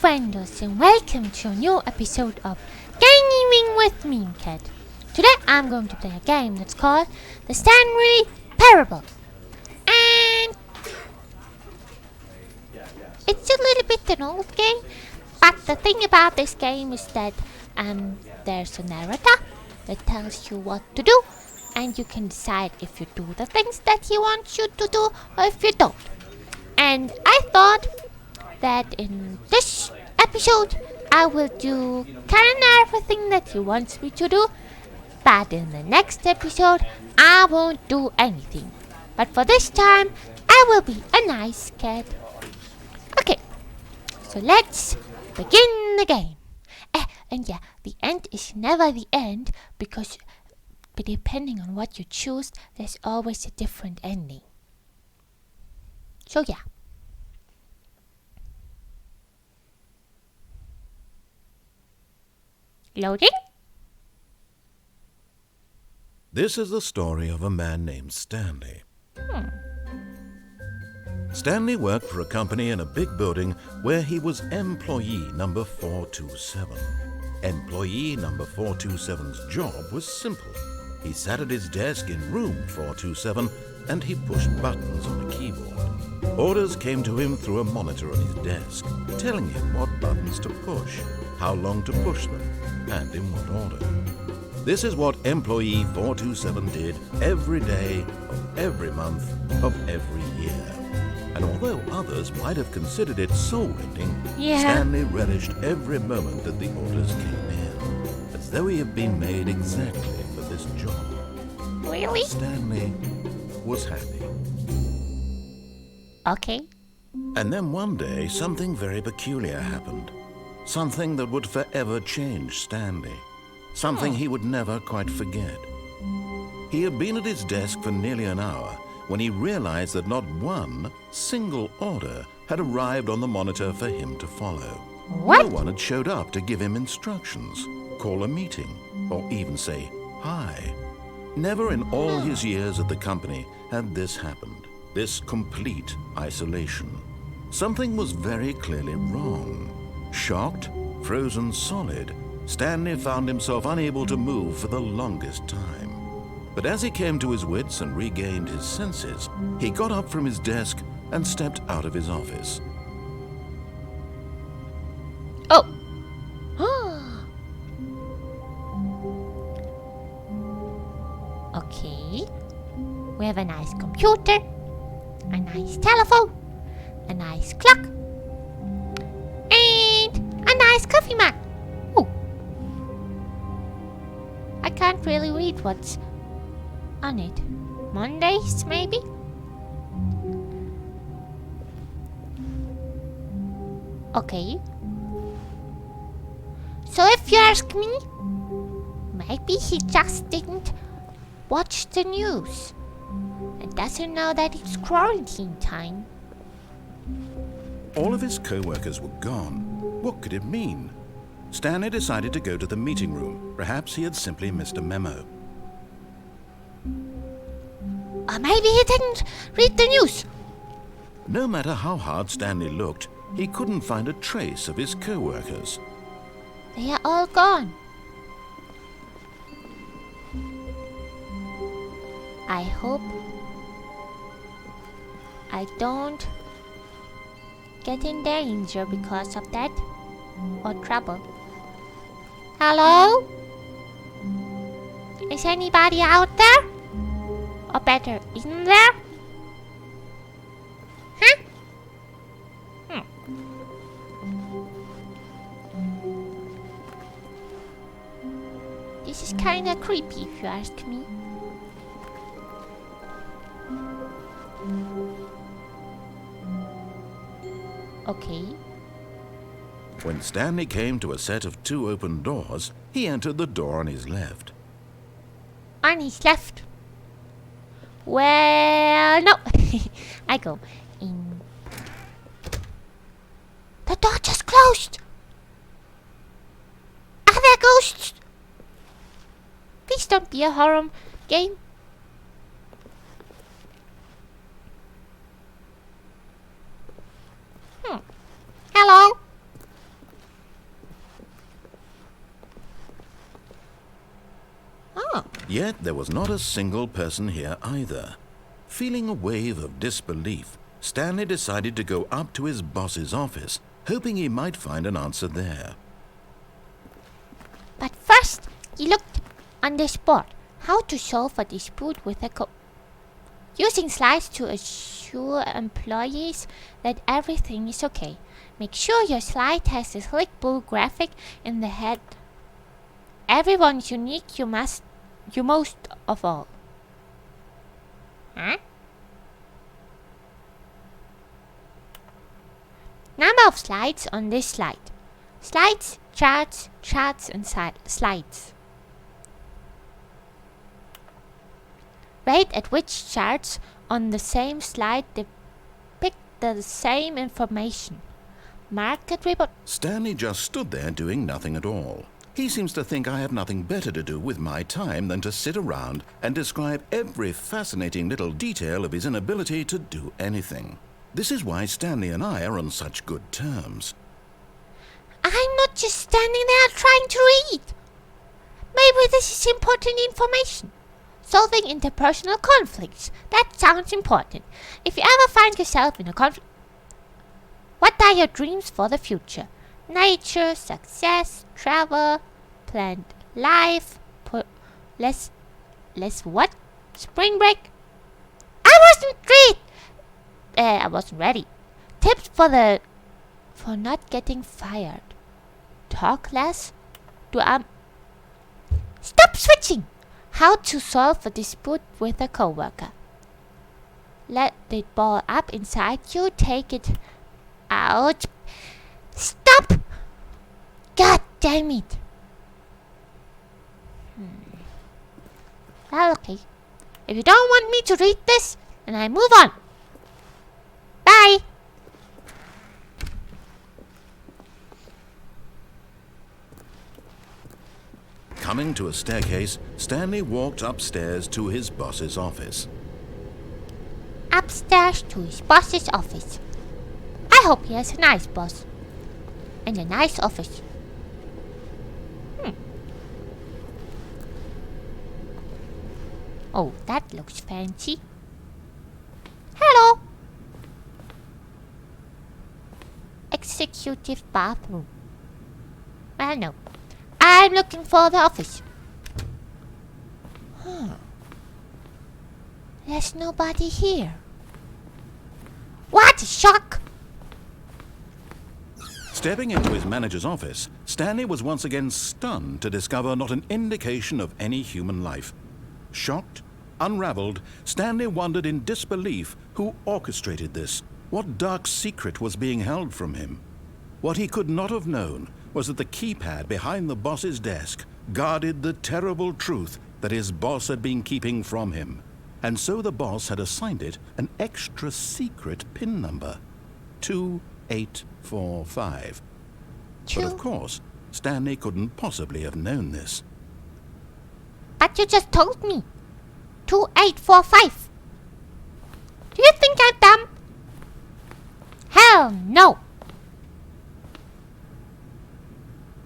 friendos, and welcome to a new episode of Gaming with Memecat. Today I'm going to play a game that's called the Stanley Parable. And it's a little bit an old game, but the thing about this game is that there's a narrator that tells you what to do, and you can decide if you do the things that he wants you to do or if you don't. And I thought that in this episode I will do kind of everything that he wants me to do, but in the next episode I won't do anything. But for this time I will be a nice cat. Okay, so let's begin the game. And yeah, the end is never the end, because depending on what you choose, there's always a different ending. So yeah. Loading? This is the story of a man named Stanley. Stanley worked for a company in a big building where he was employee number 427. Employee number 427's job was simple. He sat at his desk in room 427 and he pushed buttons on a keyboard. Orders came to him through a monitor on his desk, telling him what buttons to push, how long to push them, and in what order. This is what employee 427 did every day of every month of every year. And although others might have considered it soul-rending, Stanley relished every moment that the orders came in, as though he had been made exactly for this job. Really? Stanley was happy. Okay. And then one day, something very peculiar happened. Something that would forever change Stanley. Something he would never quite forget. He had been at his desk for nearly an hour when he realized that not one single order had arrived on the monitor for him to follow. What? No one had showed up to give him instructions, call a meeting, or even say hi. Never in all his years at the company had this happened, this complete isolation. Something was very clearly wrong. Shocked, frozen solid, Stanley found himself unable to move for the longest time. But as he came to his wits and regained his senses, he got up from his desk and stepped out of his office. Oh. Okay. We have a nice computer, a nice telephone, a nice clock, and a nice coffee mug. Oh. I can't really read what's on it. Mondays, maybe? Okay. So if you ask me, maybe he just didn't watch the news and doesn't know that it's quarantine time. All of his co-workers were gone. What could it mean? Stanley decided to go to the meeting room. Perhaps he had simply missed a memo. Or maybe he didn't read the news. No matter how hard Stanley looked, he couldn't find a trace of his co-workers. They are all gone. I hope I don't get in danger because of that, or trouble. Hello? Is anybody out there? Or better, in there? Huh? This is kinda creepy if you ask me. Okay. When Stanley came to a set of 2 open doors, he entered the door on his left. On his left. Well, no. I go in. The door just closed. Are there ghosts? Please don't be a horror game. Hello? Yet there was not a single person here either. Feeling a wave of disbelief, Stanley decided to go up to his boss's office, hoping he might find an answer there. But first, he looked on this board how to solve a dispute with a using slides to assure employees that everything is okay. Make sure your slide has a slick blue graphic in the head. Everyone's unique, you most of all. Huh? Number of slides on this slide. Slides, charts, and slides. Rate at which charts on the same slide depict the same information. Market report. Stanley just stood there doing nothing at all. He seems to think I have nothing better to do with my time than to sit around and describe every fascinating little detail of his inability to do anything. This is why Stanley and I are on such good terms. I'm not just standing there trying to read. Maybe this is important information. Solving interpersonal conflicts. That sounds important. If you ever find yourself in a conflict, what are your dreams for the future? Nature, success, travel, planned life, less what? Spring break? I wasn't ready. Tips for not getting fired. Talk less. Stop switching. How to solve a dispute with a coworker. Let it ball up inside you. Take it out. Stop! God damn it. Well, okay. If you don't want me to read this, then I move on. Bye. Coming to a staircase, Stanley walked upstairs to his boss's office. Upstairs to his boss's office. I hope he has a nice boss. And a nice office. Oh, that looks fancy. Hello. Executive bathroom. Well, no. I'm looking for the office. There's nobody here. What a shock! Stepping into his manager's office, Stanley was once again stunned to discover not an indication of any human life. Shocked, unraveled, Stanley wondered in disbelief who orchestrated this. What dark secret was being held from him? What he could not have known was that the keypad behind the boss's desk guarded the terrible truth that his boss had been keeping from him. And so the boss had assigned it an extra secret PIN number. 2845. But of course, Stanley couldn't possibly have known this. But you just told me. 2845. Do you think I'm dumb? Hell no.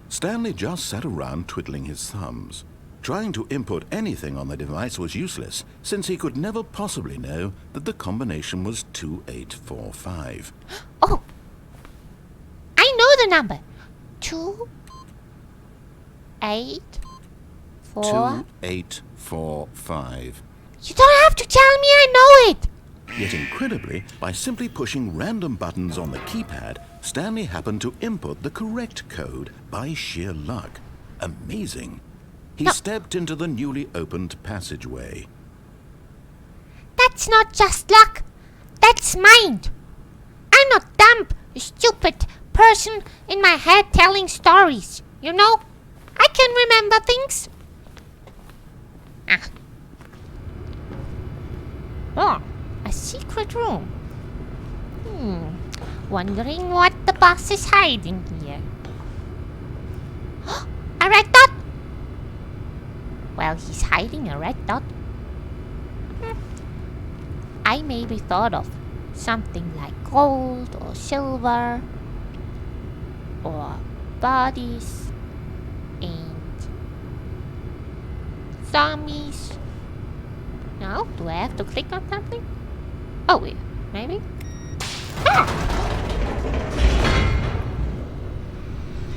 Stanley just sat around twiddling his thumbs. Trying to input anything on the device was useless, since he could never possibly know that the combination was 2845. Oh! I know the number. 2845. You don't have to tell me, I know it! Yet incredibly, by simply pushing random buttons on the keypad, Stanley happened to input the correct code by sheer luck. Amazing. He stepped into the newly opened passageway. That's not just luck. That's mind. I'm not dumb, you stupid person in my head telling stories. You know, I can remember things. Oh, a secret room. Wondering what the boss is hiding here. A red dot. Well, he's hiding a red dot. I maybe thought of something like gold or silver or bodies and zombies. No? Do I have to click on something? Oh, yeah. Maybe? Ah!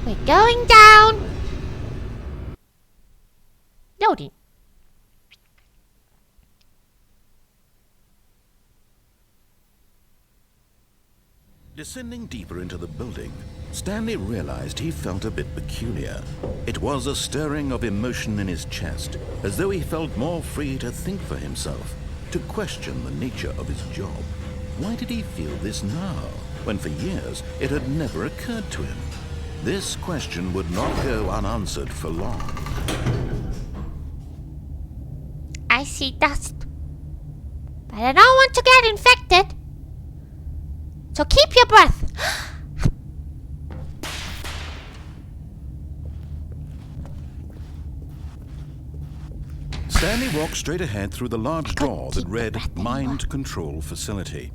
We're going down! Loading. Descending deeper into the building, Stanley realized he felt a bit peculiar. It was a stirring of emotion in his chest, as though he felt more free to think for himself, to question the nature of his job. Why did he feel this now, when for years it had never occurred to him? This question would not go unanswered for long. I see dust. But I don't want to get infected. So keep your breath. Stanley walked straight ahead through the large door that read Mind Control Facility.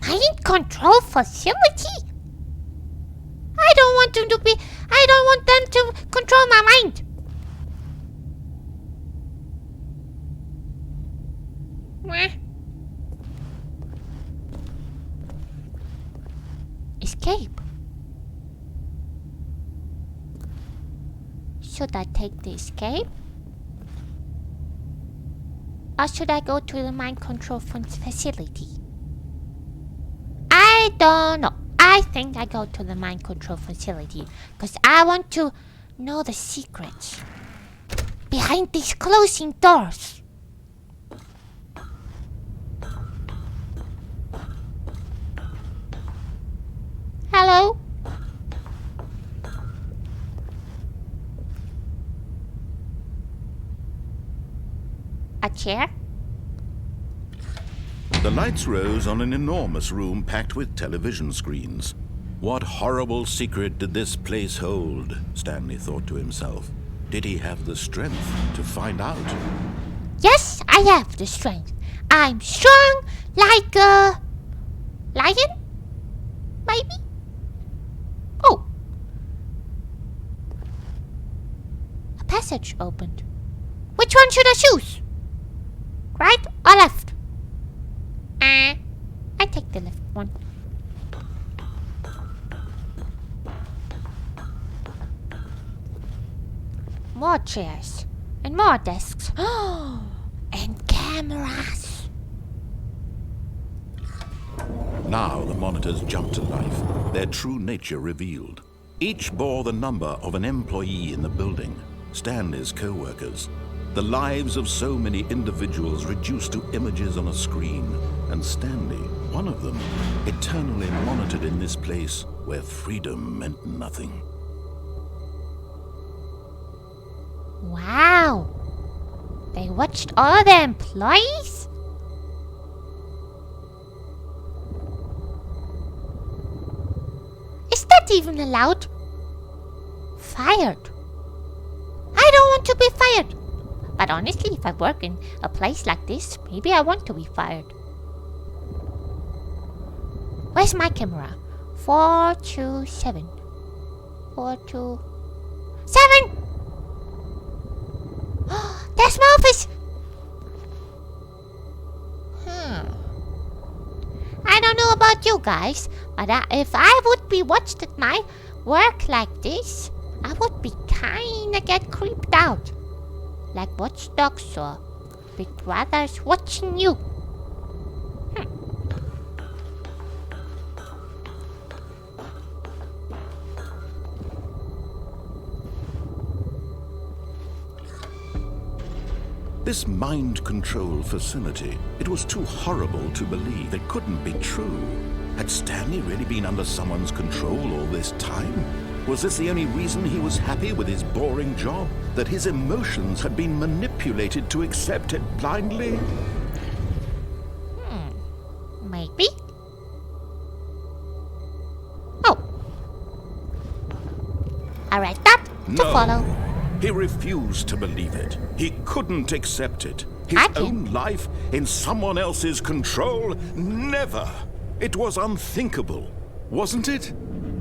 Mind control facility? I don't want them to control my mind. Escape. Should I take the escape? Or should I go to the mind control facility? I don't know. I think I go to the mind control facility because I want to know the secrets behind these closing doors. Hello? A chair? The lights rose on an enormous room packed with television screens. What horrible secret did this place hold? Stanley thought to himself. Did he have the strength to find out? Yes, I have the strength. I'm strong like a lion? Maybe? Oh. A passage opened. Which one should I choose? Right or left? I take the left one. More chairs. And more desks. And cameras. Now the monitors jumped to life, their true nature revealed. Each bore the number of an employee in the building, Stanley's co-workers. The lives of so many individuals reduced to images on a screen, and Stanley, one of them, eternally monitored in this place where freedom meant nothing. Wow! They watched all the employees? Is that even allowed? Fired? I don't want to be fired. But honestly, if I work in a place like this, maybe I want to be fired. Where's my camera? 427. 427! There's my office! I don't know about you guys, but if I would be watched at my work like this, I would be kinda get creeped out. Like watchdogs or big brothers watching you. This mind control facility, it was too horrible to believe. It couldn't be true. Had Stanley really been under someone's control all this time? Was this the only reason he was happy with his boring job? That his emotions had been manipulated to accept it blindly? Maybe. Oh. I read that to follow. He refused to believe it. He couldn't accept it. His own life in someone else's control? Never! It was unthinkable. Wasn't it?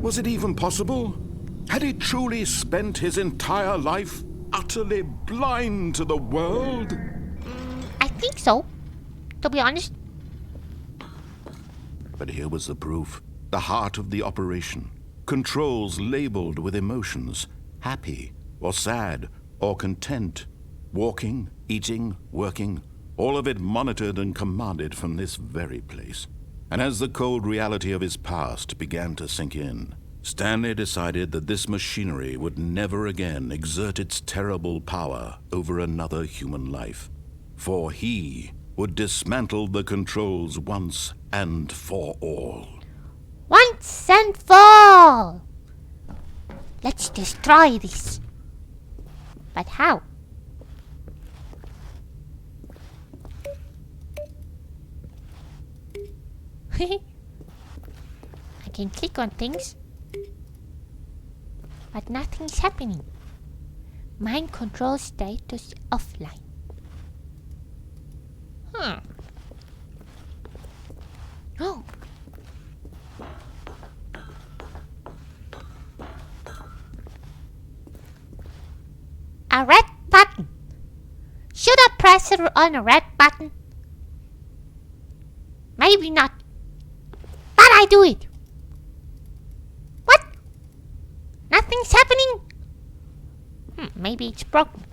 Was it even possible? Had he truly spent his entire life utterly blind to the world? I think so, to be honest. But here was the proof. The heart of the operation. Controls labeled with emotions. Happy, or sad, or content. Walking, eating, working. All of it monitored and commanded from this very place. And as the cold reality of his past began to sink in, Stanley decided that this machinery would never again exert its terrible power over another human life. For he would dismantle the controls once and for all. Once and for all! Let's destroy this. But how? I can click on things, but nothing's happening. Mind control status offline. Oh. A red button. Should I press it on a red button? Maybe not. But I do it. What? Nothing's happening? Maybe it's broken.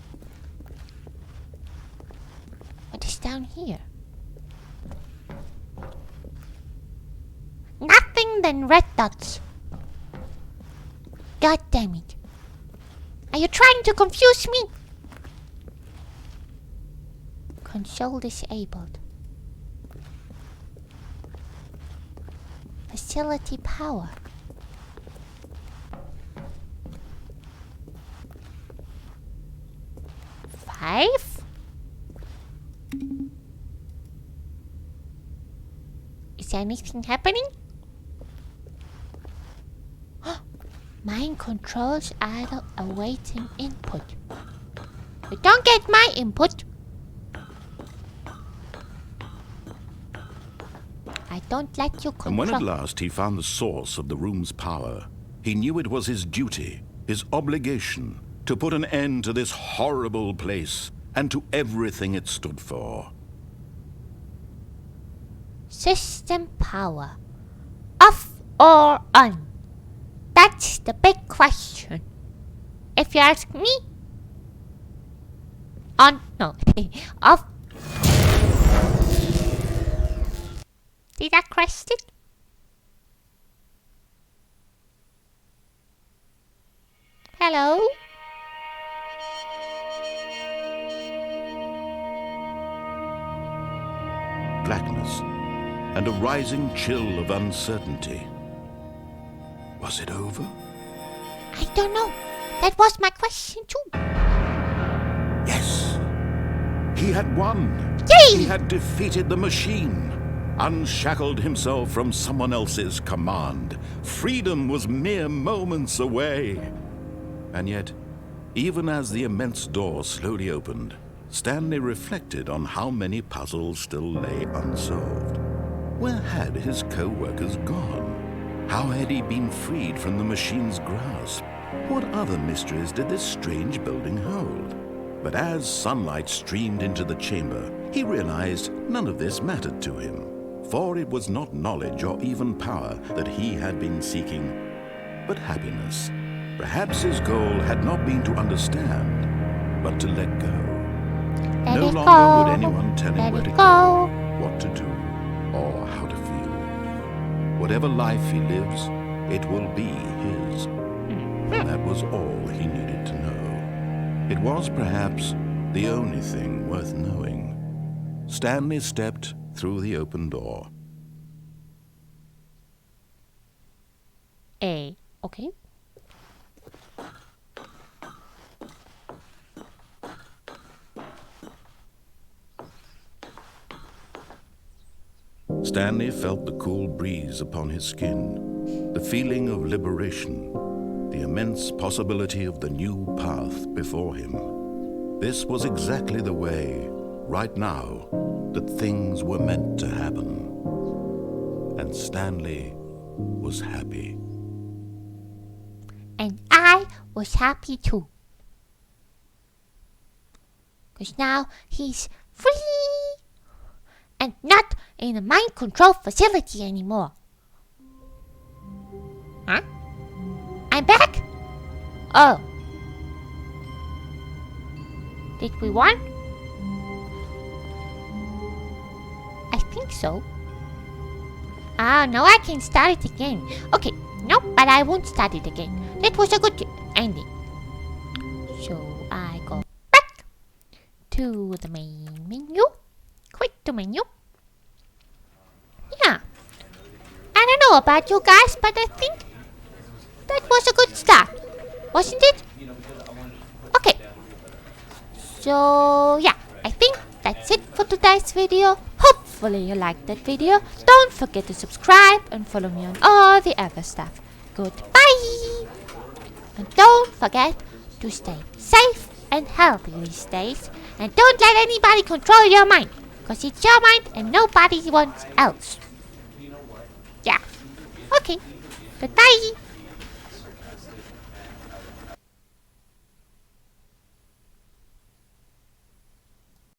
What is down here? Nothing than red dots. God damn it. Are you trying to confuse me? Console disabled. Facility power. Five? Is anything happening? Mind controls idle awaiting input. You don't get my input. I don't let you control. And when at last he found the source of the room's power, he knew it was his duty, his obligation, to put an end to this horrible place and to everything it stood for. System power. Off or on? That's the big question. If you ask me, on, no, off. Did I crash it? Hello? Blackness and a rising chill of uncertainty. Was it over? I don't know. That was my question too. Yes. He had won. Yay! He had defeated the machine. Unshackled himself from someone else's command. Freedom was mere moments away. And yet, even as the immense door slowly opened, Stanley reflected on how many puzzles still lay unsolved. Where had his co-workers gone? How had he been freed from the machine's grasp? What other mysteries did this strange building hold? But as sunlight streamed into the chamber, he realized none of this mattered to him. For it was not knowledge or even power that he had been seeking, but happiness. Perhaps his goal had not been to understand, but to let go. No longer would anyone tell him where to go, what to do, or how to feel. Whatever life he lives, it will be his. And that was all he needed to know. It was perhaps the only thing worth knowing. Stanley stepped through the open door. Okay. Stanley felt the cool breeze upon his skin, the feeling of liberation, the immense possibility of the new path before him. This was exactly the way, right now, that things were meant to happen. And Stanley was happy. And I was happy too. Because now he's free and not in a mind control facility anymore. Huh? I'm back? Oh. Did we win? I think so. Ah, now I can start it again. Okay, no, but I won't start it again. That was a good ending. So I go back to the main menu. Quit the menu. Yeah. I don't know about you guys, but I think that was a good start. Wasn't it? Okay. So yeah, I think that's it for today's video. Hopefully you liked that video. Don't forget to subscribe and follow me on all the other stuff. Goodbye! And don't forget to stay safe and healthy these days. And don't let anybody control your mind. Because it's your mind and nobody wants else. Yeah. Okay. Goodbye!